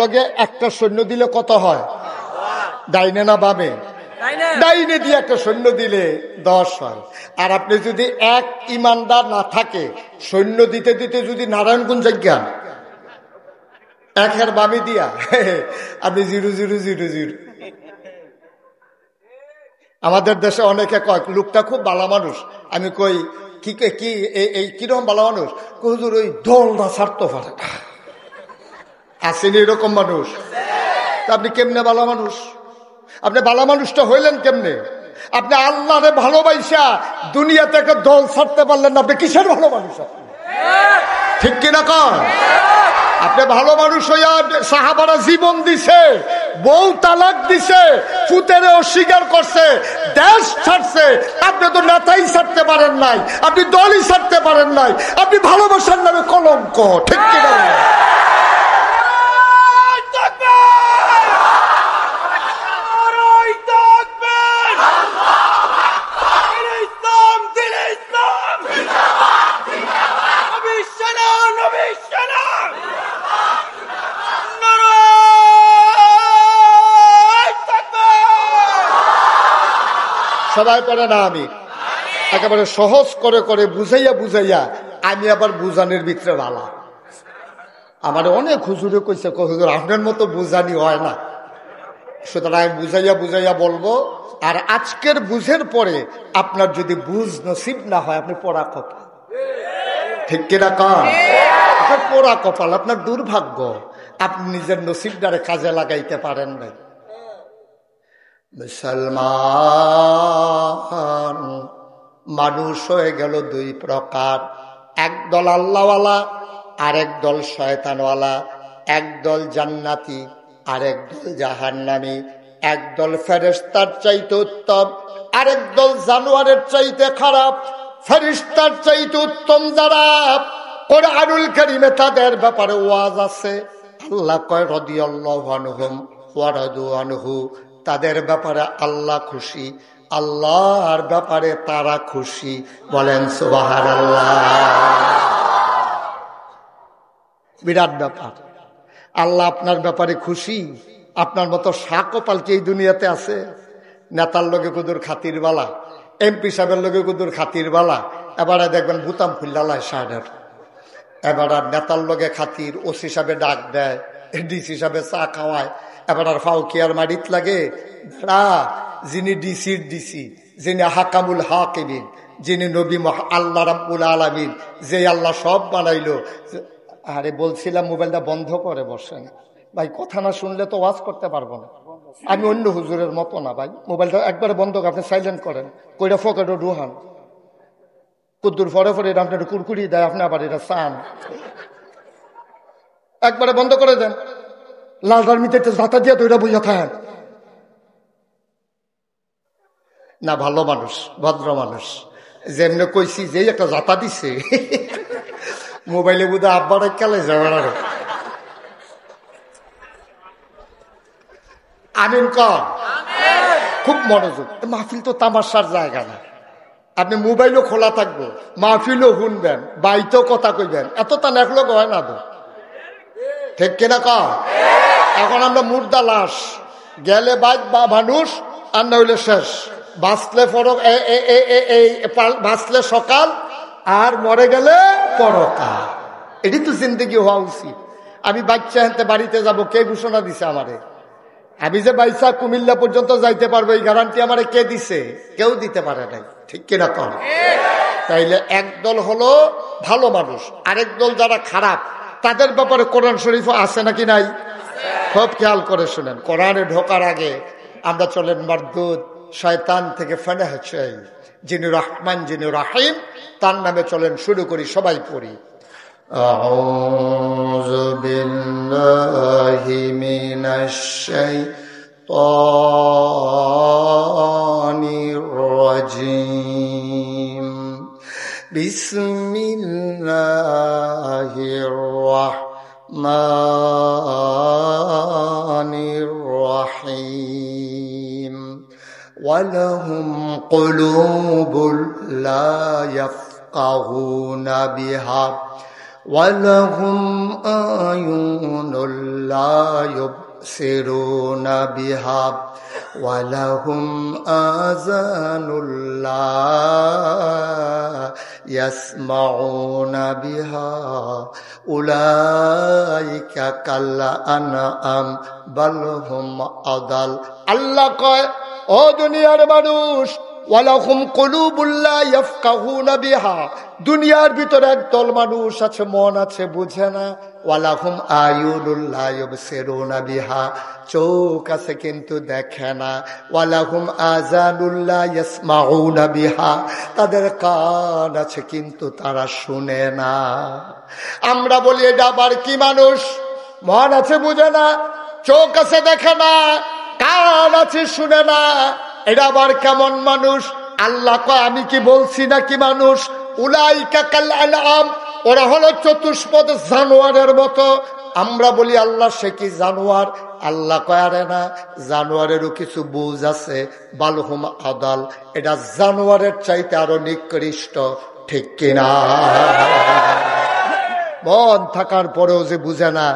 লগে একটা সৈন্য দিলে কত হয়? ডাইনে না বামে? ডাইনে দিয়ে একটা সৈন্য দিলে 10 হয়। আর আপনি যদি এক ইমানদার না থাকে, সৈন্য দিতে দিতে যদি নারায়ণগঞ্জ জায়গা একের বামে দিয়া আপনি 0,0,0,0 আমাদের দেশে অনেকে কয় লোকটা খুব ভালো মানুষ। আমি কই কি কি এই কিরকম ভালো মানুষ? হুজুর ওই দলটা ছাড়তে পারে না। আসেনি এরকম মানুষ? আপনি কেমনে ভালো মানুষ? আপনি ভালো মানুষটা হইলেন কেমনে? আপনি আল্লাহরে ভালোবাসা দুনিয়াতে একটা দল ছাড়তে পারলেন না, আপনি কিসের ভালো মানুষ? ঠিক কিনা কন? আপনি ভালো মানুষ হইয়া সাহাবারা জীবন দিছে, বউ তালাক দিছে, ফুতেরে অস্বীকার করছে, দেশ ছাড়ছে। আপনি তো নেতাই ছাড়তে পারেন নাই, আপনি দলই ছাড়তে পারেন নাই, আপনি ভালোবাসার নামে কলঙ্ক। ঠিক কিনা? সবাই করে না, আমি একেবারে সহজ করে করে বুঝাইয়া বুঝাইয়া আমি আবার বুঝানোর ভিতরে ভালা। আমার অনেক হুজুরে কইছে, হুজুর আপনার মতো বুঝানি হয় না। সুতরাং আমি বুঝাইয়া বুঝাইয়া বলবো। আর আজকের বুঝের পরে আপনার যদি বুঝ নসিব না হয়, আপনি পোড়া কপাল। ঠিক কিনা কন? আপনার পোড়া কপাল, আপনার দুর্ভাগ্য। আপনি নিজের নসিবটারে কাজে লাগাইতে পারেন নাই। মুসলমান মানুষ হয়ে গেল দুই প্রকার, একদল আল্লাহওয়ালা আর একদল শয়তানওয়ালা, একদল জান্নাতি আর একদল জাহান্নামী, একদল ফেরেশতার চাইতে উত্তম আর একদল জানোয়ারের চাইতে খারাপ। ফেরেশতার চাইতে উত্তম যারা, কোরআনুল কারীমে তাদের ব্যাপারে ওয়াজ আছে। আল্লাহ কয় রাদিয়াল্লাহু আনহুম ওয়া রাদু আনহু, তাদের ব্যাপারে আল্লাহ খুশি, আল্লাহর ব্যাপারে তারা খুশি। বলেন সুবহানাল্লাহ। বিরাট ব্যাপার। আল্লাহ আপনার ব্যাপারে খুশি। আপনার মতো শাকপাল কি এই দুনিয়াতে আছে? নেতার লগে কুদুর খাতির বালা, এমপি সাহেবের লগে কুদুর খাতির বালা, এবারে দেখবেন বুতাম খুল্লালায় শার্টের। এবার আর নেতার লগে খাতির, ওসি সাহেবে ডাক দেয়, ডিসি সাহেবে চা খাওয়ায়। এবার আর ফাউকিয়ার মারিত লাগে যিনি ডিসির ডিসি, যিনি হাকামুল হাকিমিন, যিনি নবী আল্লাহ রাব্বুল আলামিন, যে আল্লাহ সব বানাইলো। আরে বলছিলাম মোবাইলটা বন্ধ করে বসেন ভাই, কথা না শুনলে তো ওয়াজ করতে পারবো না। আমি অন্য হুজুরের মতো না ভাই, মোবাইলটা একবারে বন্ধ করে আপনি সাইলেন্ট করেন, কইরা ফকেটও ডুহান, কুদ্দুর ফরে ফরে এটা আপনার কুরকুরি দেয়, আপনি আবার এটা চান, একবারে বন্ধ করে দেন। লাল আর্মিতে জাতা দিয়ে তো এটা বুঝা থাকেন না। ভালো মানুষ, ভদ্র মানুষ, যেমনি কইছি যে একটা জাতা দিছে মোবাইলে বুধ আব্বার কালে যাবে। আমিন কর, খুব মনোযোগ। মাহফিল তো তামাশার জায়গা না। আপনি মোবাইলও খোলা থাকবো, মাহফিলও শুনবেন, বাইতেও কথা কইবেন, এত তা নেকলো হয় না তো। ঠিক কিনা কর? এখন আমরা মুর্দা লাশ, গেলে বাইক বা মানুষ, আর না হইলে শেষ। বাঁচলে ফরক, বাঁচলে সকাল, আর মরে গেলে পরকাল। এটি তো জিন্দগি হওয়া উচিত। আমি বাচ্চা হাতে বাড়িতে যাব, কে ঘোষণা দিছে আমারে? আমি যে বাইসা কুমিল্লা পর্যন্ত যাইতে পারবো এই গ্যারান্টি আমারে কে দিছে? কেউ দিতে পারে নাই। ঠিক কিনা কর? তাইলে একদল হলো ভালো মানুষ, আরেক দল যারা খারাপ, তাদের ব্যাপারে কোরআন শরীফ আছে নাকি নাই? খুব খেয়াল করে শুনেন। কোরআনে ঢোকার আগে আমরা চলেন মারদুদ, শয়তান থেকে ফেনা হচ্ছে, যিনি রহমান যিনি রাহিম, তার নামে চলেন। শুরু করি, সবাই পড়ি। আউযু বিল্লাহি মিনাশ শাইতানির রাজীম। বিসমিল্লাহির রাহমানির রাহিম। ওয়ালাহুম কুলুবুন লা ইয়াফকাহুনা বিহা ওয়ালাহুম আয়ুনুন লা ইউবসিরুনা বিহা ওয়ালাহুম আযানুন লা ইয়াসমাউনা বিহা উলাইকা কাল আনআম বাল হুম আদাল। আল্লাহ কয়, ও দুনিয়ার মানুষ, ওয়ালাহুম কুলুবুল লা ইয়াফকাহুনা বিহা, দুনিয়ার ভিতরে একদল মানুষ আছে, মন আছে, বুঝে না। ওয়ালাহুম আয়ুনুল লা ইউবসিরুনা বিহা, চোখ আছে কিন্তু দেখে না। ওয়ালাহুম আযানুল লা ইয়াসমাউনা বিহা, তাদের কান আছে কিন্তু তারা শুনে না। আমরা বলি এটা আবার কি মানুষ? মন আছে বুঝে না, চোখ আছে দেখে না, কান আছে শুনে না, এটা আবার কেমন মানুষ? আল্লাহ কয়, আমি কি বলছি না কি মানুষ? উলাইকা কাল আনআম, ওরা হলো চতুষ্পদ জানোয়ারের মতো। আমরা বলি আল্লাহ সে কি জানোয়ার? আল্লাহ কয়, আরে না, জানোয়ারেরও কিছু বুঝ আছে। বালহুম আদাল, এটা জানোয়ারের চাইতে আরো নিকৃষ্ট, ঠিক কিনা? মন থাকার পরেও যে বুঝে না,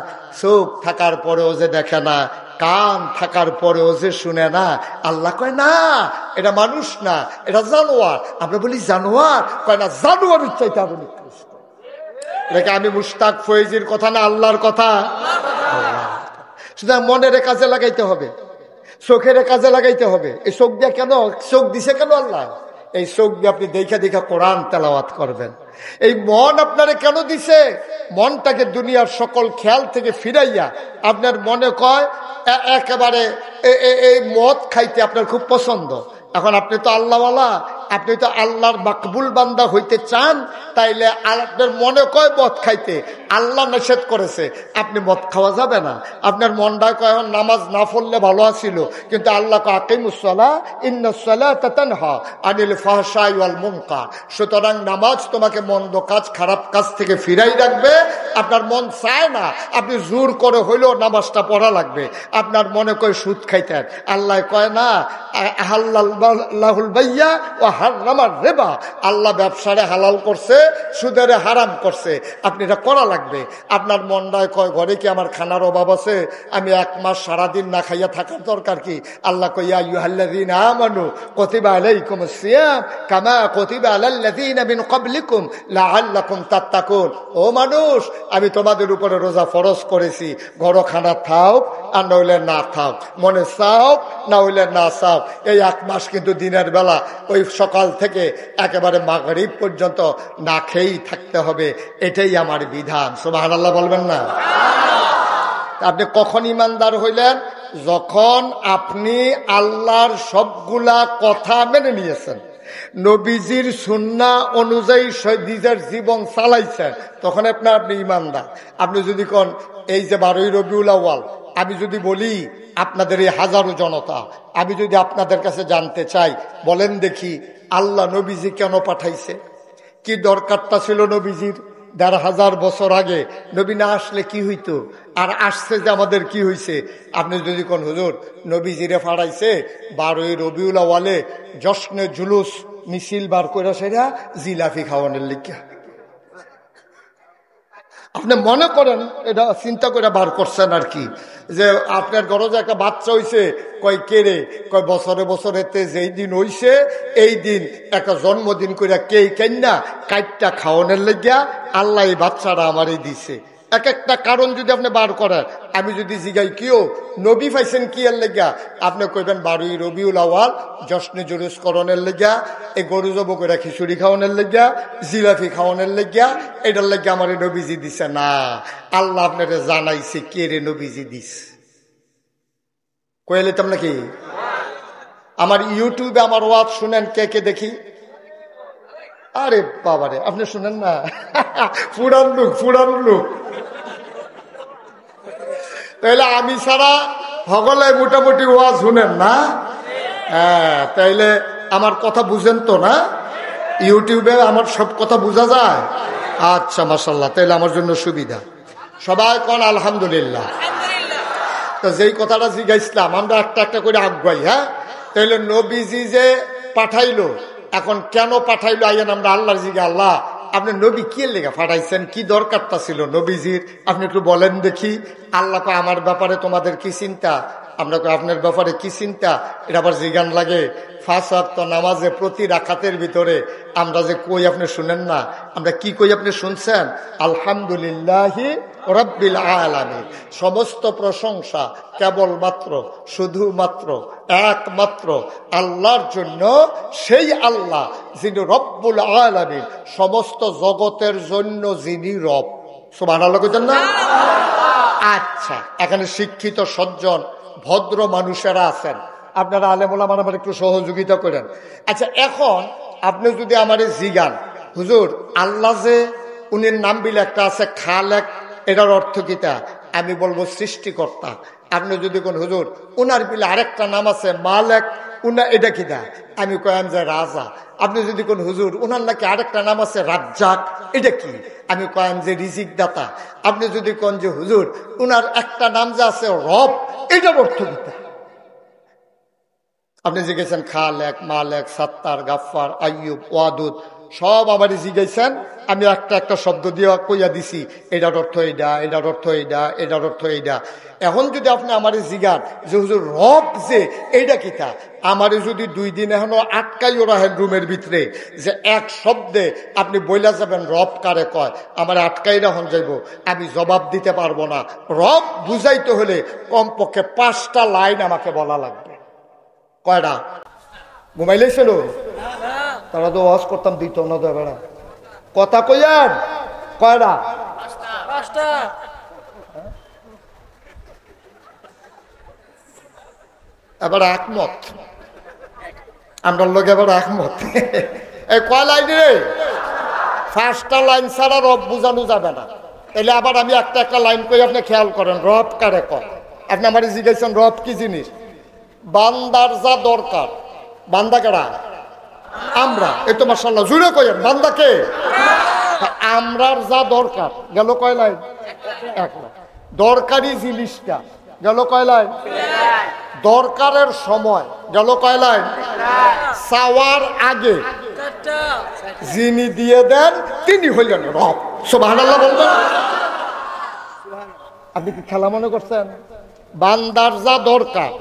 চোখ থাকার পরেও যে দেখে না, কান থাকার পরেও যে শুনে না, আল্লাহ কয় না এটা মানুষ না, এটা জানোয়ার। আমরা বলি জানোয়ার, কয় না, জানোয়ারের চাইতে আরো নিকৃষ্ট। দেখে আমি মুশতাক ফয়েজির কথা না, আল্লাহর কথা। সুতরাং মনের কাজে লাগাইতে হবে, চোখের কাজে লাগাইতে হবে। এই চোখ দিয়ে কেন, চোখ দিছে কেন আল্লাহ? এই চোখ দিয়ে আপনি দেখা দেখা কোরআন তেলাওয়াত করবেন। এই মন আপনারে কেন দিছে? মনটাকে দুনিয়ার সকল খেয়াল থেকে ফিরাইয়া আপনার মনে কয় একেবারে এই মদ খাইতে আপনার খুব পছন্দ। এখন আপনি তো আল্লাহওয়ালা, আপনি তো আল্লাহর মাকবুল বান্দা হইতে চান, তাইলে আপনার মনে কয় মদ খাইতে, আল্লাহ নিষেধ করেছে, আপনি মদ খাওয়া যাবে না। আপনার মনটা কয় নামাজ না পড়লে ভালো আছিল, কিন্তু আল্লাহ কয় আকিমুসসালাহ ইন্নাস-সালাতা তানহা আনিল ফাহশাই ওয়াল মুনকার। সুতরাং নামাজ তোমাকে মন্দ কাজ, খারাপ কাজ থেকে ফিরাই রাখবে। আপনার মন চায় না, আপনি জোর করে হইলেও নামাজটা পড়া লাগবে। আপনার মনে কয় সুদ খাইতেন, আল্লাহ কয় না আহাল্লাহুল বাইয়া ওয়া হারামার রিবা, আল্লাহ ব্যবসারে হালাল করছে, সুদের হারাম করছে, আপনি এটা করা লাগবে। আপনার মনটায় কয় ঘরে কি আমার খানার অভাব আছে, আমি এক মাস সারাদিন না খাইয়া থাকার দরকার কি? আল্লাহ কয় ইয়া আইয়ুহাল্লাযীনা আমানু কুতিবা আলাইকুমুস সিয়াম কামা কুতিবা আলাল্লাযীনা মিন ক্বাবলিকুম লাআল্লাকুম তাত্তাকুন। ও মানুষ, আমি তোমাদের উপরে রোজা ফরজ করেছি, ঘর খানা থাও আর নইলে না থাও, মনে চাও না হইলে না চাও। এই এক মাস কিন্তু দিনের বেলা ওই সকাল থেকে একেবারে মাগরিব পর্যন্ত না খেয়েই থাকতে হবে, এটাই আমার বিধান। সুবহানাল্লাহ বলবেন না? আপনি কখন ইমানদার হইলেন? যখন আপনি আল্লাহর সবগুলা কথা মেনে নিয়েছেন, নবীজির সুন্নাহ অনুযায়ী নিজের জীবন চালাইছেন, তখন আপনি ইমানদার। আপনি যদি কোন এই যে 12ই রবিউল আউয়াল, আমি যদি বলি আপনাদের এই হাজারো জনতা, আমি যদি আপনাদের কাছে জানতে চাই, বলেন দেখি আল্লাহ নবীজি কেন পাঠাইছে? কি দরকারটা ছিল নবীজির? ১,৫০০ বছর আগে নবী না আসলে কি হইতো? আর আসছে যে আমাদের কি হইছে? আপনি যদি কোন হুজুর নবীজিরে ফাড়াইছে 12ই রবিউল আউয়ালে জশ্নে জুলুস মিছিল বার করে সেরা জিলাফি খাওয়ানোর লিখা, আপনি মনে করেন এটা চিন্তা করে বার করছেন আর কি, যে আপনার গরজে একটা বাচ্চা হইছে, কয় কে রে? কয় বছরে বছরেতে যেই দিন হইছে এই দিন একটা জন্মদিন করে কে কেন্না কাইটটা খাওয়ানোর লেগিয়া আল্লাহ এই বাচ্চারা আমারই দিছে। এক একটা কারণ যদি আপনি বার করেন, আমি যদি জিগাই কিও নবী পাইছেন কি এর লেগা, আপনি কইবেন 12ই রবিউল আউয়াল জশ্নে জুলুস করণের লেগা, এই গরু জব করে খিচুড়ি খাওয়ানোর লেগা, জিলাফি খাওয়ানোর লেগা, এটার লেগে আমার নবীজি দিছে না। আল্লাহ আপনারে জানাইছে কে রে নবীজি দিস। কয়ে লিতাম নাকি? আমার ইউটিউবে আমার ওয়াজ শুনেন কে কে দেখি? আরে বাবারে, আপনি শুনেন না? পুরান লোক। তাইলে আমি ছাড়া সকলে মোটামুটি ওয়াজ শুনেন না? হ্যাঁ, তাইলে আমার কথা বুঝেন তো না? ইউটিউবে আমার সব কথা বোঝা যায়? আচ্ছা, মাশাআল্লাহ, তাইলে আমার জন্য সুবিধা। সবাই কোন আলহামদুলিল্লাহ। তো যেই কথাটা জিজ্ঞাসলাম আমরা একটা একটা করে আগুয়াই। হ্যাঁ, তাইলে নবীজি যে পাঠাইলো, এখন কেন পাঠাইলো আইয়েন আমরা আল্লাহর জিজ্ঞা, আল্লাহ আপনি নবী কি লেগে ফাটাইছেন, কি দরকারটা ছিল নবীজির, আপনি একটু বলেন দেখি। আল্লাহ কয় আমার ব্যাপারে তোমাদের কি চিন্তা? আমরা কই আপনার ব্যাপারে কি চিন্তা? এটা আবার জিগান লাগে। 5 ওয়াক্ত নামাজে প্রতি রাকাতের ভিতরে আমরা যে কই আপনি শুনেন না, আমরা কি কই আপনি শুনছেন? আলহামদুলিল্লাহি রাব্বিল আলামিন। সমস্ত প্রশংসা কেবলমাত্র শুধুমাত্র একমাত্র আল্লাহর জন্য, সেই আল্লাহ যিনি রব্বুল আলামিন, সমস্ত জগতের জন্য যিনি রব। সুবহানাল্লাহ কইতেন না? আচ্ছা, এখানে শিক্ষিত সজ্জন ভদ্র মানুষেরা আছেন, আপনারা আলেম ওলামারা আমার একটু সহযোগিতা করেন। আচ্ছা, এখন আপনি যদি আমার জিগান, হুজুর আল্লাহ যে উনির নাম বিলে একটা আছে খালেক, এটার অর্থ কিতা? আমি বলবো সৃষ্টিকর্তা। আপনি যদি কোন হুজুর উনার বিলে আরেকটা নাম আছে মালেক, উনা এটা কিতা? আমি কয়াম যে রাজা। আপনি যদি কোন হুজুর উনার নাকি আরেকটা নাম আছে রাজ্জাক, এটা কি? আমি কয়াম যে রিজিক দাতা। আপনি যদি কোন যে হুজুর উনার একটা নাম যে আছে রব, এটার অর্থ কিতা? আপনি জিজ্ঞেসেন খালেক, মালেক, সাত্তার, গাফফার, আইয়ুব, ওয়াদুদ, সব আমারই জিজ্ঞেসেন। আমি একটা একটা শব্দ দিয়ে কইয়া দিছি, এটার অর্থ এইটা, এটার অর্থ এইটা, এটার অর্থ এইটা। এখন যদি আপনি আমারে জিগান যে হুজুর রব যে এইটা কিতা, আমারে যদি 2 দিন এখনো আটকাইও রাখেন রুমের ভিতরে, যে এক শব্দে আপনি বইলা যাবেন রব কারে কয়, আমার আটকাই রাখুন যাইব, আমি জবাব দিতে পারবো না। রব বুঝাইতে হলে কমপক্ষে 5টা লাইন আমাকে বলা লাগবে। কয়টা? ঘুমাইলে ছিল তারা তো ওয়াজ করতাম দিত না তো। এবার কথা কইয়ান কয়টা? 5টা। এবার একমত, আমরা লোক এবার একমত। এই কয় লাইন রে? 5টা লাইন ছাড়া রব বুঝানো যাবে না। তাহলে আবার আমি একটা একটা লাইন কই, আপনি খেয়াল করেন রব কারে কয়। আপনি আমার জিজ্ঞাসেন রব কি জিনিস? বান্দার যা দরকার। বান্দা কারা? আমরা। এই তো মাশাআল্লাহ জুড়ে কইেন বান্দা কে? আমরার যা দরকার গেল কয় লাইন? 1 লাইন। দরকারি জিনিসটা গেল কয় লাইন? দরকারের সময় গেল কয় লাইন? চাওয়ার আগে যিনি দিয়ে দেন তিনি হইলেন রব। সুবহানাল্লাহ বলবেন। আপনি কি খেলা মনে করছেন? বান্দার যা দরকার,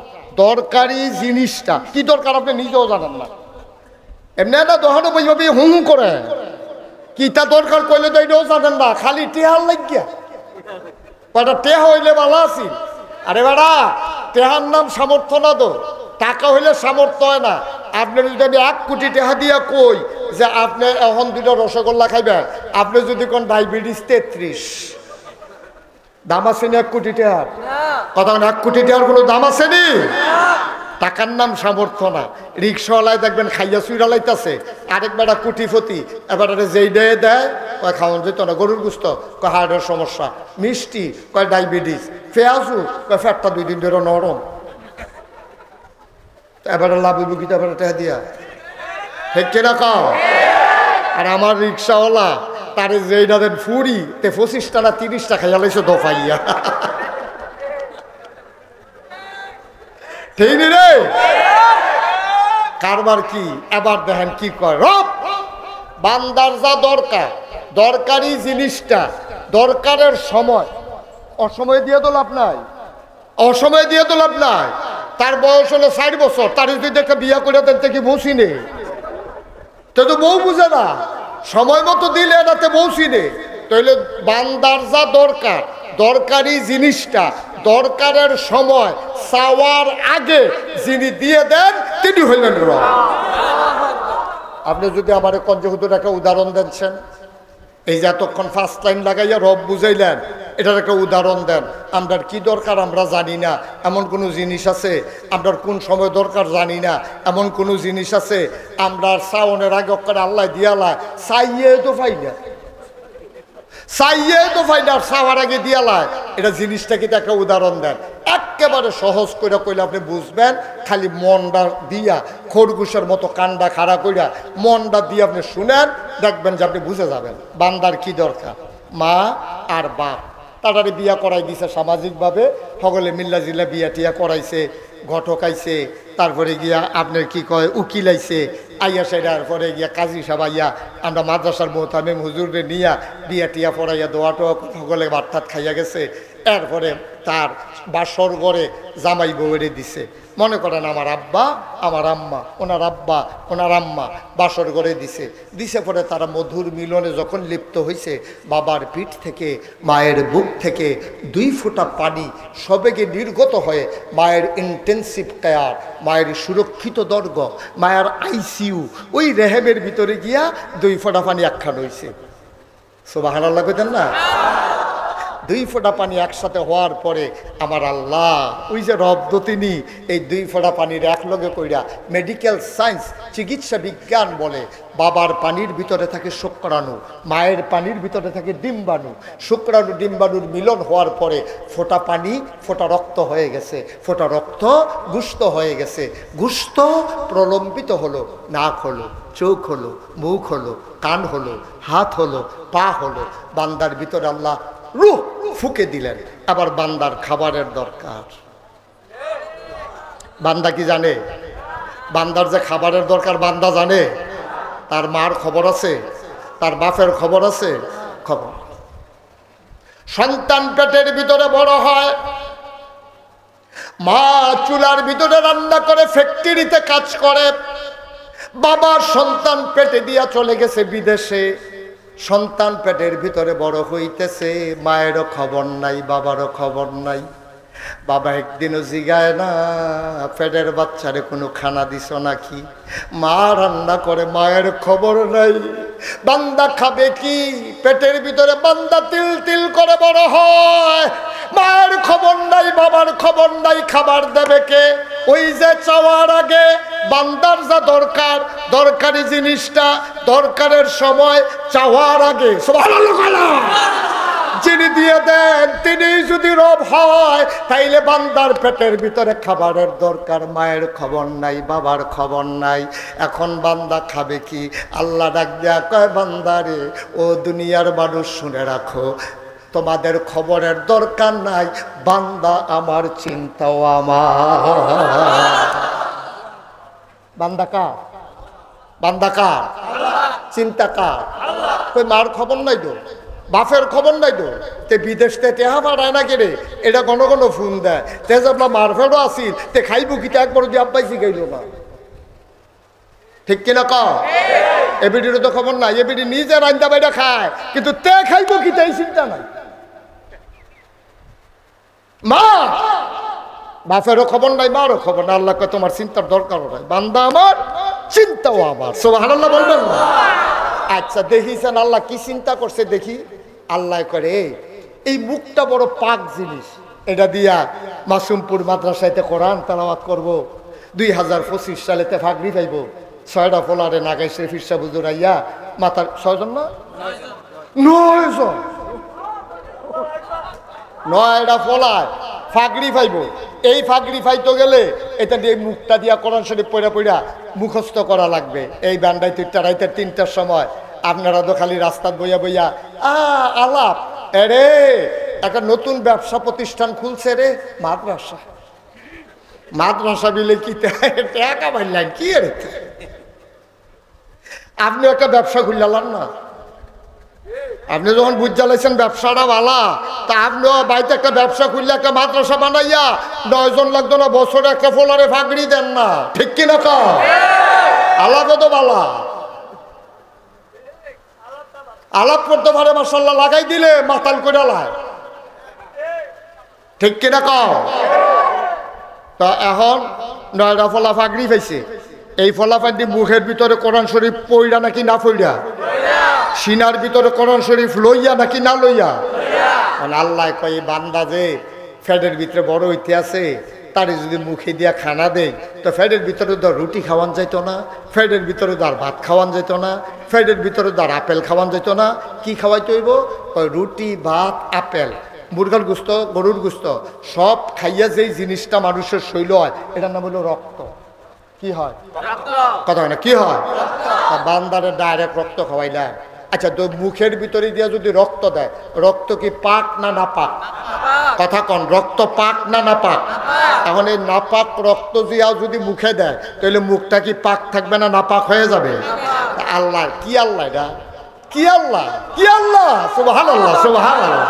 দরকারি জিনিসটা কি দরকার আপনি নিজেও জানেন না। এমনি না দোহানো বইভাবে হুম করে কিতা দরকার কইলে তো এটাও জানেন না, খালি টেহার লাগিয়া। কয়টা টেহা হইলে ভালো আছি। আরে বেড়া, টেহার নাম সামর্থ্য না তো, টাকা হইলে সামর্থ্য হয় না। আপনি যদি আমি 1 কোটি টাকা দিয়া কই যে আপনি এখন 2টা রসগোল্লা খাইবেন, আপনি যদি কোন ডায়াবেটিস 33, দাম আছে না 1 কোটি টাকার? কথা 1 কোটি টাকার কোনো দাম আছে নি? টাকার নাম সামর্থ্য না। রিক্সাওয়ালায় দেখবেন খাইয়া চুইরা লাইতেছে, আরেক বেড়া কোটিপতি, এবার যেই দেয় দেয় কয় খাওয়ান যেত না, গরুর গুস্ত কয় হার্টের সমস্যা, মিষ্টি কয় ডায়াবেটিস, পেঁয়াজু কয় ফ্যাটটা 2 দিন ধরে নরম। এবারে লাভ হইব কি? এবারে টেহা দিয়া ঠিক কিনা খাও। আর আমার রিক্সাওয়ালা তারে যেইটা দেন ফুরি তে 25টা না 30টা খাইয়া লাইছে দফাইয়া। ঠিক নি রে? কারবার কি? এবার দেখেন কি কয় রব। বান্দার যা দরকার, দরকারি জিনিসটা দরকারের সময়, অসময় দিয়ে তো লাভ নাই। অসময় দিয়ে তো লাভ নাই। তার বয়স হলো 60 বছর, তার যদি একটা বিয়া করে দেন কি বসি নে? তো বউ বুঝে না, সময় মতো দিলে এটাতে বসি নে। তাহলে বান্দার যা দরকার, দরকারি জিনিসটা দরকারের সময় চাওয়ার আগে যিনি দিয়ে দেন তিনি হইলেন রব। আপনি যদি আমার কঞ্জহুদুর একটা উদাহরণ দেনছেন, এই যে এতক্ষণ 5 লাইন লাগাইয়া রব বুঝাইলেন, এটার একটা উদাহরণ দেন। আমরার কি দরকার আমরা জানি না, এমন কোনো জিনিস আছে? আমরার কোন সময় দরকার জানি না, এমন কোনো জিনিস আছে? আমরা সাওনের আগে অক্কারে আল্লাহ দিয়ালা চাইয়ে তো পাই না, চাইয়ে তো পাই না, চাওয়ার আগে দিয়ালায়। এটা জিনিসটা কিন্তু একটা উদাহরণ দেন, একেবারে সহজ করে কইলে আপনি বুঝবেন। খালি মনটা দিয়া খরগোশের মতো কান্ডা খাড়া কইরা মনটা দিয়ে আপনি শুনেন, দেখবেন যে আপনি বুঝে যাবেন বান্দার কি দরকার। মা আর বাপ তাড়াতাড়ি বিয়া করাই দিছে সামাজিকভাবে, সকলে মিল্লা জিল্লা বিয়া টিয়া করাইছে, ঘটকাইছে, তারপরে গিয়া আপনার কি কয় উকিল আইছে, আইয়া সেটার পরে গিয়া কাজী সাহেব আইয়া আমরা মাদ্রাসার মোহতামিম হুজুরে নিয়া বিয়া টিয়া পড়াইয়া দোয়া টোয়া সকলে ভাত খাইয়া গেছে। এরপরে তার বাসর ঘরে জামাই বউরে দিছে। মনে করেন আমার আব্বা আমার আম্মা, ওনার আব্বা ওনার আম্মা বাসর ঘরে দিছে পরে তারা মধুর মিলনে যখন লিপ্ত হয়েছে, বাবার পিঠ থেকে মায়ের বুক থেকে 2 ফোঁটা পানি সবেগে নির্গত হয়ে মায়ের ইন্টেন্সিভ কেয়ার, মায়ের সুরক্ষিত দর্গ, মায়ের আইসিইউ, ওই রেহেমের ভিতরে গিয়া 2 ফোঁটা পানি একখান হয়েছে। সুবহানাল্লাহ কইতেন না? 2 ফোঁটা পানি একসাথে হওয়ার পরে আমার আল্লাহ ওই যে রব্দ তিনি এই 2 ফোঁটা পানির একলগে কইরা মেডিকেল সায়েন্স চিকিৎসা বিজ্ঞান বলে বাবার পানির ভিতরে থাকে শুক্রাণু, মায়ের পানির ভিতরে থাকে ডিম্বাণু। শুক্রাণু ডিম্বাণুর মিলন হওয়ার পরে ফোঁটা পানি ফোঁটা রক্ত হয়ে গেছে, ফোঁটা রক্ত গুস্ত হয়ে গেছে, গুস্ত প্রলম্বিত হলো, নাক হলো, চোখ হলো, মুখ হলো, কান হলো, হাত হলো, পা হলো। বান্দার ভিতরে আল্লাহ রূহ ফুকে দিলেন। আবার বান্দার খাবারের দরকার। বান্দা কি জানে? বান্দার যে খাবারের দরকার বান্দা জানে? তার মার খবর আছে? তার বাপের খবর আছে? খবর। সন্তান পেটের ভিতরে বড় হয়, মা চুলার ভিতরে রান্না করে ফ্যাক্টরিতে কাজ করে, বাবা সন্তান পেটে দিয়া চলে গেছে বিদেশে, সন্তান পেটের ভিতরে বড় হইতেছে, মায়েরও খবর নাই, বাবারও খবর নাই। বাবা একদিনও জিগায় না পেটের বাচ্চারে কোনো খানা দিছ নাকি, মা রান্না করে মায়ের খবর নাই। বান্দা খাবে কি? পেটের ভিতরে বান্দা তিল তিল করে বড় হয়, মায়ের খবর নাই, বাবার খবর নাই, খাবার দেবে কে? ওই যে চাওয়ার আগে বান্দার যা দরকার, দরকারি জিনিসটা দরকারের সময় চাওয়ার আগে সুবহানাল্লাহ যিনি দিয়ে দেন তিনি যদি রব হয়, তাইলে বান্দার পেটের ভিতরে খাবারের দরকার, মায়ের খবর নাই, বাবার খবর নাই। এখন বান্দা খাবে কি? আল্লাহ ডাক দেয়া কয়, বান্দারে ও দুনিয়ার মানুষ শুনে রাখো, তোমাদের খবরের দরকার নাই, বান্দা আমার, চিন্তাও আমার। বান্দা কার? বান্দা কার? চিন্তা কার? কই মার খবর নাই তো, বাপের খবর নাই তো, তে বিদেশ তে টেহা পাঠায় না কেড়ে, এটা ঘন ঘন ফোন দেয়, তে যাবলা মারফেরও আসিল, তে খাইব কিতা একবার দিয়ে আব্বাইছি গাইল না, ঠিক কিনা ক? এবিডির তো খবর নাই, এবিডি নিজে রান্দা বাইরা খায়, কিন্তু তে খাইব কিতা এই চিন্তা নাই। মা বাপেরও খবর নাই, মারও খবর নাই। আল্লাহ কয় তোমার চিন্তার দরকার নাই, বান্দা আমার, চিন্তাও আমার। সুবহানাল্লাহ বলবেন না? আচ্ছা দেখিছেন আল্লাহ কি চিন্তা করছে? দেখি আল্লাহ করে এই মুখটা বড় পাক জিনিস, এটা দিয়া মাসুমপুর মাদ্রাসাতে কোরআন তেলাওয়াত করব, 2025 সালেতে ফাগরি পাইব, 6টা ফোলারে নাগাই শরীফ সাহেব হুজুর আইয়া মাথার 6 জন না 9 জন 9টা ফোলায় ফাগড়ি পাইব। এই ফাগড়ি পাইতে গেলে এটা দিয়ে মুখটা দিয়া কোরআন শরীফ পড়া পড়া মুখস্থ করা লাগবে। এই বান্দায় 3টার সময় আপনারা তো খালি রাস্তা বইয়া বইয়া আলাপ, এরে একটা নতুন ব্যবসা প্রতিষ্ঠান খুলছে রে, মাদ্রাসা। মাদ্রাসা বিলে কি টাকা বাড়লেন কি রে? আপনি একটা ব্যবসা খুললাম না, আপনি যখন বুঝালাইছেন ব্যবসাটা ভালা, তা আপনিও বাড়িতে একটা ব্যবসা খুললে একটা মাদ্রাসা বানাইয়া 9 জন লাগতো না, বছরে একটা ফোলারে ফাগড়ি দেন না, ঠিক কিনা ক? আলাপে তো ভালা, আলাপ করতে পারে মাশাআল্লাহ, লাগাই দিলে মাতাল করে লায়, ঠিক কিনা ক? তা এখন 9টা ফলা ফাগড়ি পাইছে, এই ফলাফান্ডি মুখের ভিতরে কোরআন শরীফ পইড়া নাকি না পইড়া, সিনার ভিতরে কোরআন শরীফ লইয়া নাকি না লইয়া। আল্লাহ কয় বান্দা যে ফ্যাটের ভিতরে বড় হইতে আছে, তারে যদি মুখে দিয়া খানা দেয়, তো ফ্যাটের ভিতরে তো রুটি খাওয়ান যেত না, ফ্যাটের ভিতরে তো আর ভাত খাওয়ান যেত না, ফ্যাটের ভিতরে তো আর আপেল খাওয়ান যেত না। কি খাওয়াইতে হইব? রুটি, ভাত, আপেল, মুরগার গুস্ত, গরুর গুস্ত সব খাইয়া যেই জিনিসটা মানুষের শৈল হয়, এটার নাম হলো রক্ত। কি হয়? কথা হয় না, কি হয়? বান্দারে ডাইরেক্ট রক্ত খাওয়াইলা। আচ্ছা তো মুখের ভিতরে দিয়া যদি রক্ত দেয়, রক্ত কি পাক না না পাক? কথা কন, রক্ত পাক না না পাক? এখন এই নাপাক রক্ত দিয়াও যদি মুখে দেয় তাহলে মুখটা কি পাক থাকবে না নাপাক হয়ে যাবে? আল্লাহ কি আল্লাহ এটা? কি আল্লাহ? কি আল্লাহ? সুবহানাল্লাহ, সুবহানাল্লাহ।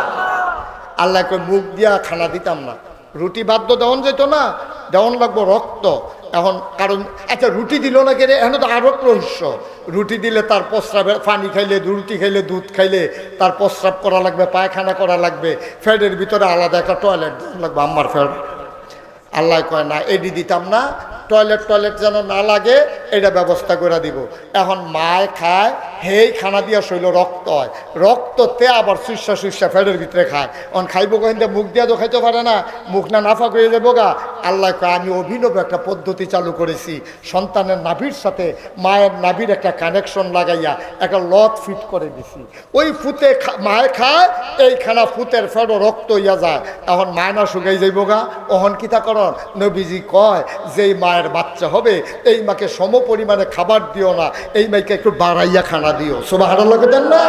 আল্লাহকে মুখ দিয়া খানা দিতাম না, রুটি বাদ্য দেওয়ান যেত না, দেওয়ান লাগবো রক্ত। এখন কারণ আচ্ছা রুটি দিল না কেন, এখন তো আরো রহস্য। রুটি দিলে তার প্রস্রাবে, পানি খাইলে, রুটি খাইলে, দুধ খাইলে তার প্রস্রাব করা লাগবে, পায়খানা করা লাগবে, ফ্যাটের ভিতরে আলাদা একটা টয়লেট লাগবে। আমার ফ্যাট আল্লাহ কয় না, এডি দিতাম না, টয়লেট যেন না লাগে এটা ব্যবস্থা করে দিব। এখন মায় খায়, হেই খানা দিয়া শৈল রক্ত হয়, রক্ততে আবার সুস্যা ফ্যাটের ভিতরে খায়। অন খাইব কহিন মুখ দিয়া তো খাইতে পারে না, মুখ না নাফাক হয়ে যাবো গা। আল্লাহ কয় আমি অভিনব একটা পদ্ধতি চালু করেছি, সন্তানের নাভির সাথে মায়ের নাভির একটা কানেকশন লাগাইয়া একটা লত ফিট করে দিছি। ওই ফুতে মায় খায়, এই খানা ফুতের ফেরো রক্ত হইয়া যায়। এখন মায় না শুকাই যাইব গা, অহন কিতা করন? নবীজি কয় যেই মায়ের বাচ্চা হবে এই মাকে সম পরিমাণে খাবার দিও না, এই মাইকে একটু বাড়াইয়া খানা দিও। সুবহানাল্লাহ দেন না?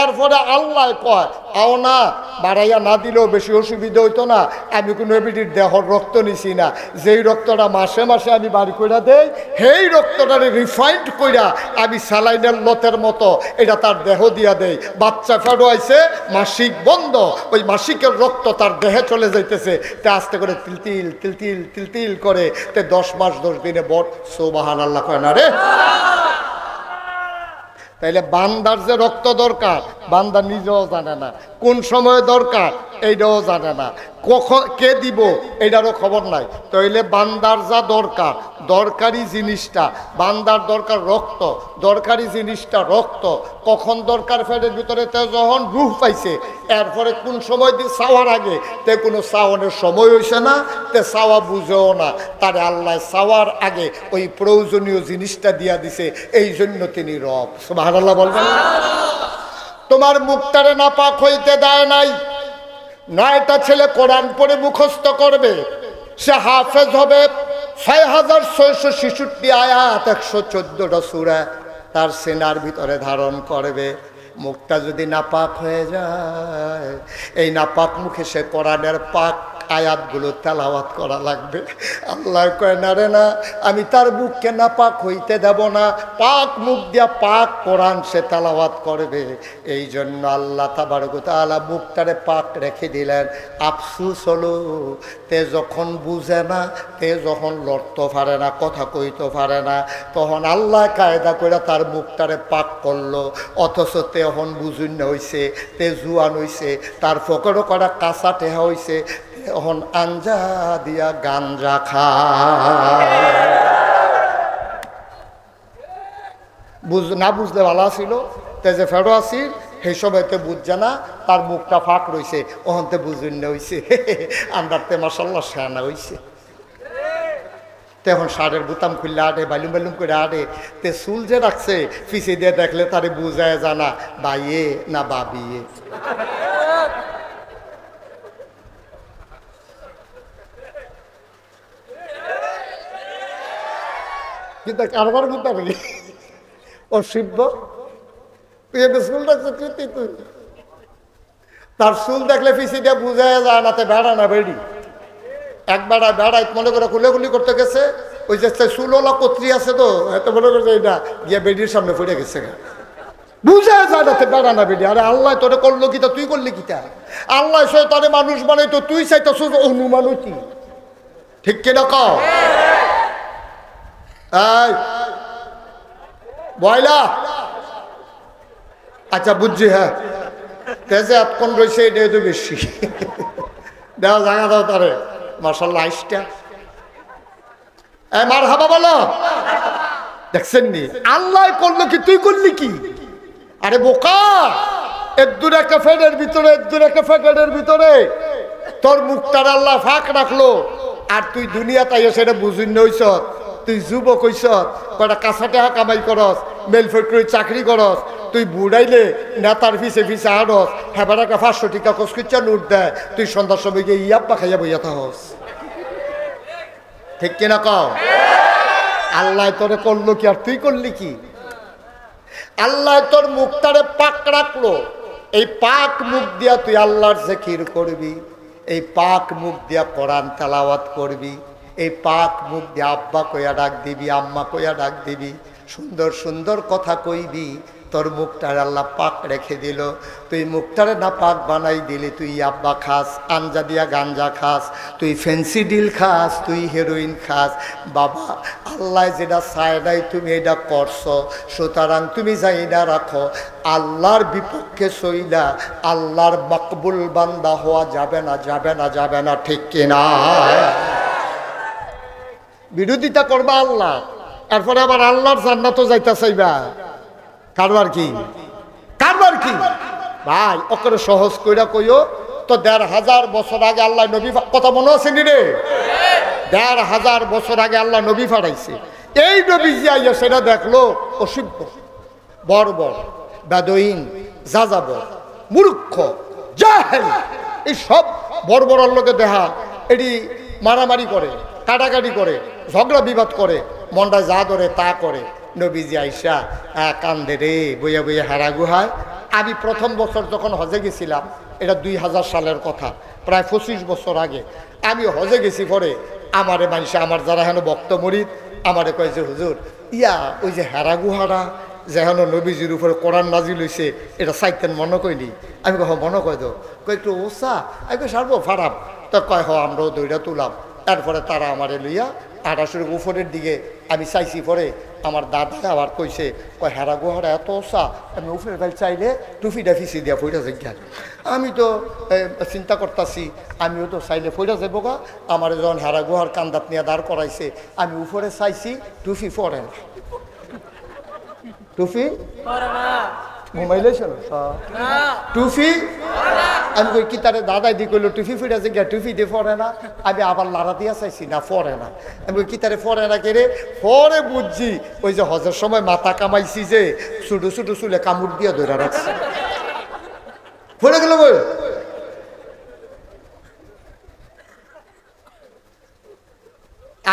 এরপরে আল্লাহ কয় আও না, বাড়াইয়া না দিলেও বেশি অসুবিধা হইতো না, আমি কোনো এবিটির দেহর রক্ত নিছি না, যেই রক্তটা মাসে মাসে আমি বাড়ি কইরা দেই, সেই রক্তটারে রিফাইন্ড কইরা আমি স্যালাইনের লতের মতো এটা তার দেহ দিয়া দেই। বাচ্চা ফেরো আইছে, মাসিক বন্ধ, ওই মাসিকের রক্ত তার দেহে চলে যাইতেছে, তে আস্তে করে তিল করে তে 10 মাস 10 দিনে বড়। সুবহানাল্লাহ কয় না রে? তাইলে বান্দার যে রক্ত দরকার বান্দা নিজেও জানে না, কোন সময় দরকার এইটাও জানে না, কখন কে দিব এইটারও খবর নাই। তাইলে বান্দার যা দরকার, দরকারি জিনিসটা বান্দার দরকার রক্ত, দরকারি জিনিসটা রক্ত কখন দরকার? ফেটের ভিতরে তে যখন রুহ পাইছে, এরপরে কোন সময় দিয়ে চাওয়ার আগে তে কোনো চাওয়ানোর সময় হয়েছে না, তে চাওয়া বুঝেও না, তার আল্লাহ চাওয়ার আগে ওই প্রয়োজনীয় জিনিসটা দিয়া দিছে, এই জন্য তিনি রব। সুবহানাল্লাহ বলবেন? তোমার মুখটারে নাপাক হইতে দেয় নাই। 9টা ছেলে কোরআন পড়ে মুখস্থ করবে, সে হাফেজ হবে, 6666 আয়াত, 114টা সূরা তার সিনার ভিতরে ধারণ করবে। মুখটা যদি নাপাক হয়ে যায়, এই নাপাক মুখে সে কোরআনের পাক আয়াতগুলো তেলাওয়াত করা লাগবে। আল্লাহ কয় না রে না, আমি তার মুখকে নাপাক হইতে দেব না, পাক মুখ দিয়া পাক কোরআন সে তেলাওয়াত করবে। এই জন্য আল্লাহ তাবারক ওয়া তাআলা মুখটারে পাক রেখে দিলেন। আফসুস হলো তে যখন বুঝে না, তে যখন লড়তে পারে না, কথা কইতে পারে না, তখন আল্লাহ কায়দা করে তার মুখটারে পাক করলো। অথচ তে এখন বুঝুন না হইছে, তে জুয়ান হইছে, তার ফকরও করা কাঁচা টেহা হইছে, এখন আঞ্জা দিয়া গাঞ্জা খায়। না বুঝলে ভালো ছিল, তে যে ফেরো আসিল সেই সময়তে বুঝছে না, তার মুখটা ফাঁক রয়েছে, ওখানতে বুঝুন না হইছে, আন্দারতে মাশাল্লাহ শানা হইছে। তখন শার্টের বুতাম খুললে আটে, বালুম করে আটে, তে চুল যে রাখছে পিছিয়ে দিয়ে দেখলে তারে বুঝায় জানা বাইয়ে না বাবিয়ে। কিন্তু কারবার বুতা বলি ও শিব্য, তুই এতে চুল রাখছে, তুই তার চুল দেখলে পিছিয়ে দিয়ে বুঝায় যায় না, তে বেড়া না বেড়ি। একবার বেড়াই মনে করে খুলেগুলি করতে গেছে, ওই যে চুলওয়ালা কত্রী আছে তো, এত মনে করছে এটা গিয়ে বেডির সামনে পড়ে গেছে, বুঝা যায় না বেড়া না বেডি। আরে আল্লাহ তোরে করলো কিতা, তুই করলি কিতা? আল্লাহ তোরে মানুষ বানাইতো, তুই চাইতো অনুমান হইতি, ঠিক কিনা কও? এই বয়লা, আচ্ছা বুঝছি, হ্যাঁ তেজে এতক্ষণ রয়েছে এটাই তো বেশি, দেওয়া জায়গা দাও তারে। মাশাআল্লাহ আইসটা মারহাবা বলো। দেখছেন নি আল্লাহ করলো কি, তুই করলি কি? আরে বোকা, এর একটা ফ্যাটের ভিতরে, এর একটা ফ্যাটের ভিতরে তোর মুখটার আল্লাহ ফাঁক রাখলো, আর তুই দুনিয়া তাই সেটা বুঝুন হইছ। তুই যুবক হইছ, কয়টা কাঁচা টাকা কামাই করস, মেল ফ্যাক্টরি চাকরি করস, তুই বুড়াইলে নেতার ফিসে ফিসে আড়স, হেবার একটা 500 টাকা কসকিচ্ছা নোট দেয়, তুই সন্ধ্যার সময় গিয়ে ইয়াপ্পা খাইয়া বইয়া থাকস, ঠিক কিনা কও? আল্লাহ তোরে করলো কি আর তুই করলি কি? আল্লাহ তোর মুখটারে পাক রাখলো, এই পাক মুখ দিয়া তুই আল্লাহর জিকির করবি, এই পাক মুখ দিয়া কোরআন তেলাওয়াত করবি, এই পাক মুখ দিয়া আব্বা কইয়া ডাক দিবি, আম্মা কইয়া ডাক দিবি, সুন্দর সুন্দর কথা কইবি। তোর মুখটার আল্লাহ পাক রেখে দিল, তুই মুখটারে না পাক বানাই দিলি, তুই আব্বা খাস, আঞ্জা দিয়া গাঞ্জা খাস, তুই ফেন্সি ডিল খাস, তুই হেরোইন খাস। বাবা আল্লাহ যেটা চায় নাই তুমি এটা করছো, সুতরাং তুমি যাই না রাখো। আল্লাহর বিপক্ষে সইলা আল্লাহর মকবুল বান্দা হওয়া যাবে না, যাবে না, যাবে না, ঠিক কিনা? বিরোধিতা করবা আল্লাহ, তারপরে আবার আল্লাহর জান্নাতও যাইতা চাইবা। কারবার কি ভাই? ওকে সহজ কইরা কইও তো ১৫০০ বছর আগে আল্লাহ নবী, কথা মনে আছে নি রে? ১৫০০ বছর আগে আল্লাহ নবী পাঠাইছে। এই নবী যে আইয়া সেটা দেখলো অসভ্য, বর্বর, বেদইন, যাযাবর, মূর্খ, জাহেল, এই সব বর্বরের লোকে দেখা এটি মারামারি করে, কাটাকাটি করে, ঝগড়া বিবাদ করে, মনটা যা ধরে তা করে। নবীজি আইসা কান্দে রে বইয়া বইয়া হারা গুহায়। আমি প্রথম বছর যখন হজে গেছিলাম, এটা ২০০০ সালের কথা, প্রায় ২৫ বছর আগে। আমি হজে গেছি, পরে আমারে মানুষে, আমার যারা হেন ভক্ত মুরিদ, আমারে কয় যে হুজুর ওই যে হেরা গুহারা যেন নবীজির উপরে কোরআন নাজিল হইছে, এটা চাইতেন মনে কইনি? আমি কহ মনে কয় দো, কয় একটু ওসা, আমি কই সারবো ফারাপ। তো কয় হ, আমরাও দইটা তুলাম। তারপরে তারা আমারে লইয়া আড়াশোর উপরের দিকে আমি চাইছি, পরে আমার দাদা আবার কইছে, কয় হেরা গুহারা এত ওসা, আমি উপরে ভাই চাইলে টুফিটা ফিসি দিয়া ফইরা যাই। আমি তো চিন্তা করতেছি, আমিও তো চাইলে ফইরা যাবো গা। আমার যখন হেরা গুহার কান্দাত নিয়ে দাঁড় করাইছে, আমি উপরে চাইছি, টুফি পরে না, টুফি ঘুমাইলে চলো টুফি। আমি কই কি তারে দাদাই দি কইলো টুফি ফিরে যে গিয়া টুফি দিয়ে পরে না। আমি আবার লাড়া দিয়া চাইছি, না পরে না। আমি কই কি তারে পরে না কে রে? পরে বুঝছি ওই যে হজের সময় মাথা কামাইছি যে ছোটো ছোটো চুলে কামড় দিয়া ধরে রাখছি, পরে গেল বই।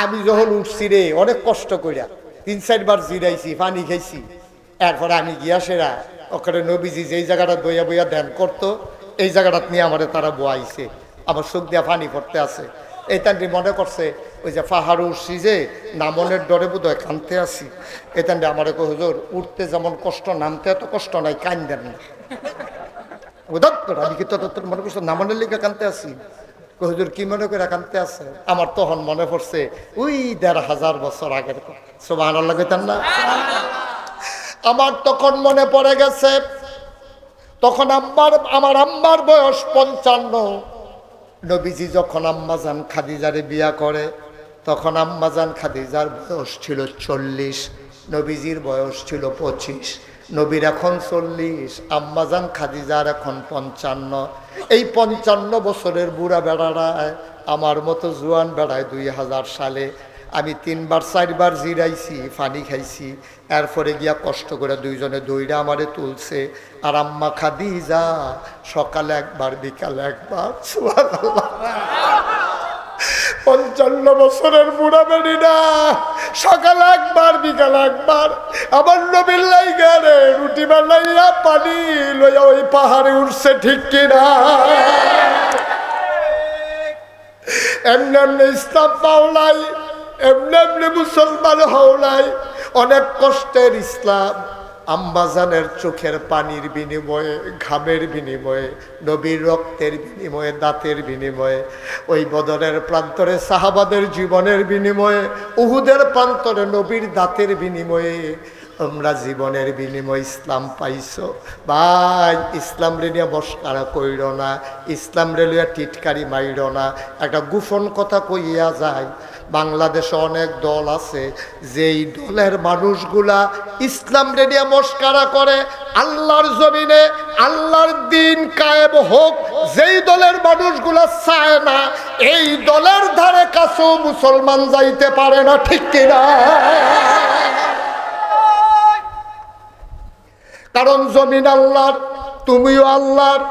আমি যখন উঠছি রে অনেক কষ্ট কইরা ৩-৪ বার জিরাইছি, পানি খাইছি। এরপরে আমি গিয়া সেরা ওখানে নবীজি যেই জায়গাটা বইয়া বইয়া ধ্যান করতো, এই জায়গাটা নিয়ে আমার তারা বয়াইছে, আমার চোখ দিয়া পানি পড়তে আছে। এই তান্ডি মনে করছে ওই যে পাহাড় উঠছি যে নামনের ডরে বোধ হয় কানতে আসি। এই তান্ডি আমার হুজুর উঠতে যেমন কষ্ট, নামতে এত কষ্ট নাই, কান্দেন না। আমি কি তোর মনে করছো নামনের লিগে কানতে আসি? হুজুর কি মনে করে কানতে আছে? আমার তখন মনে পড়ছে ওই ১৫০০ বছর আগের কথা। সুবহানাল্লাহ কইতেন না? আমার তখন মনে পড়ে গেছে, তখন আমার আম্মার বয়স ৫৫। নবীজি যখন আম্মাজান খাদিজারে বিয়া করে, তখন আম্মাজান খাদিজার বয়স ছিল ৪০, নবীজির বয়স ছিল ২৫। নবীর এখন ৪০, আম্মাজান খাদিজার এখন ৫৫। এই ৫৫ বছরের বুড়া বেড়ারায় আমার মতো জোয়ান বেড়ায় ২০০০ সালে। আমি ৩-৪ বার জিরাইছি, পানি খাইছি, এরপরে গিয়া কষ্ট করে দুইজনে দইরা আমারে তুলছে। আর আম্মা খাদিজা সকালে একবার, বিকালে একবার। সুবহানাল্লাহ। ৫৫ বছরের বুড়া বেড়িনা সকালে একবার, বিকালে একবার আমার নবীর লাইগা রে রুটি বানাইয়া পানি লইয়া ওই পাহাড়ে উঠছে, ঠিক কিনা? এমনি এমনি ইসলাম পাও নাই, এমনি এমনি মুসলমান হও নাই। অনেক কষ্টের ইসলাম। আম্মাজানের চোখের পানির বিনিময়ে, ঘামের বিনিময়ে, নবীর রক্তের বিনিময়ে, দাঁতের বিনিময়ে, ওই বদরের প্রান্তরে সাহাবাদের জীবনের বিনিময়ে, উহুদের প্রান্তরে নবীর দাঁতের বিনিময়ে আমরা জীবনের বিনিময়ে ইসলাম পাইছো। ভাই ইসলাম রে নিয়ে বসকারা কইর না, ইসলাম রে লিয়া টিটকারি মাইর না। একটা গোপন কথা কইয়া যায়, বাংলাদেশে অনেক দল আছে, যেই দলের মানুষগুলা ইসলাম রে নিয়ে মস্কারা করে, আল্লাহর জমিনে আল্লাহর দিন কায়েম হোক, যেই দলের মানুষগুলা চায় না, এই দলের ধারে কাছেও মুসলমান যাইতে পারে না, ঠিক কিনা? কারণ জমিন আল্লাহর, তুমিও আল্লাহর,